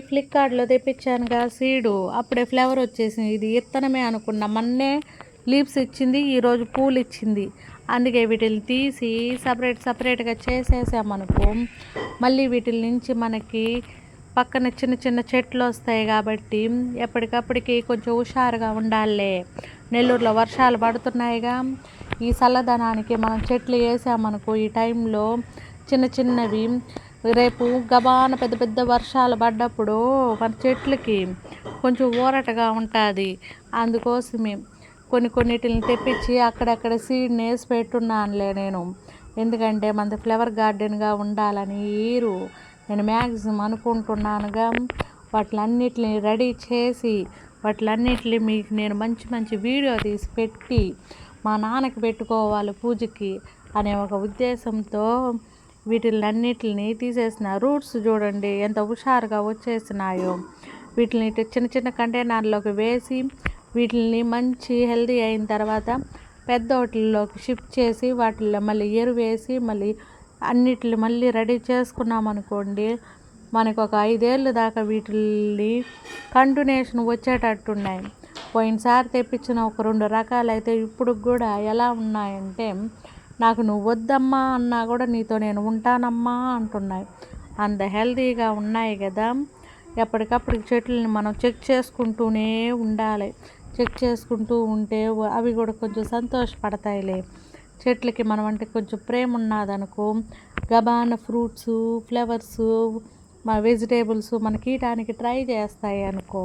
ఫ్లిప్కార్ట్లో తెప్పించానుగా సీడు, అప్పుడే ఫ్లవర్ వచ్చేసింది. ఇది ఇత్తనమే అనుకున్నా, మొన్నే లీవ్స్ ఇచ్చింది, ఈరోజు పూలు ఇచ్చింది. అందుకే వీటిని తీసి సపరేట్గా చేసేసామనుకో, మళ్ళీ వీటి నుంచి మనకి పక్కన చిన్న చిన్న చెట్లు వస్తాయి. కాబట్టి ఎప్పటికప్పటికి కొంచెం హుషారుగా ఉండాలే. నెల్లూరులో వర్షాలు పడుతున్నాయిగా, ఈ చల్లదనానికి మనం చెట్లు వేసామనుకో, ఈ టైంలో చిన్న చిన్నవి రేపు గబాన పెద్ద పెద్ద వర్షాలు పడ్డప్పుడు మన చెట్లకి కొంచెం ఊరటగా ఉంటుంది. అందుకోసమే కొన్నిటిని తెప్పించి అక్కడక్కడ సీడ్ని వేసి పెట్టున్నానులే నేను. ఎందుకంటే మనది ఫ్లవర్ గార్డెన్గా ఉండాలని నేను మ్యాక్సిమం అనుకుంటున్నానుగా. వాటిలన్నిటిని రెడీ చేసి వాటిలన్నిటిని మీకు నేను మంచి మంచి వీడియో తీసి పెట్టి మా నాన్నకి పెట్టుకోవాలి పూజకి అనే ఒక ఉద్దేశంతో వీటిలన్నిటిని తీసేసిన. రూట్స్ చూడండి ఎంత హుషారుగా వచ్చేసినాయో. వీటిని చిన్న చిన్న కంటైనర్లోకి వేసి వీటిని మంచి హెల్తీ అయిన తర్వాత పెద్ద వాటిల్లోకి షిఫ్ట్ చేసి వాటిల్లో మళ్ళీ ఎరువేసి మళ్ళీ అన్నిటిని మళ్ళీ రెడీ చేసుకున్నాం అనుకోండి, మనకు ఒక 5 ఏళ్ళ దాకా వీటిని కంటిన్యూషన్ వచ్చేటట్టున్నాయి. పోయినసారి తెప్పించిన ఒక 2 రకాలైతే ఇప్పుడు కూడా ఎలా ఉన్నాయంటే, నాకు నువ్వు వద్దమ్మా అన్నా కూడా నీతో నేను ఉంటానమ్మా అంటున్నాయి. అంత హెల్తీగా ఉన్నాయి కదా. ఎప్పటికప్పుడు చెట్లని మనం చెక్ చేసుకుంటూనే ఉండాలి. చెక్ చేసుకుంటూ ఉంటే అవి కూడా కొంచెం సంతోషపడతాయిలే. చెట్లకి మనం అంటే కొంచెం ప్రేమ ఉన్నదనుకో, గబాన ఫ్రూట్స్, ఫ్లవర్స్, వెజిటేబుల్స్ మనకి ఇయటానికి ట్రై చేస్తాయి అనుకో.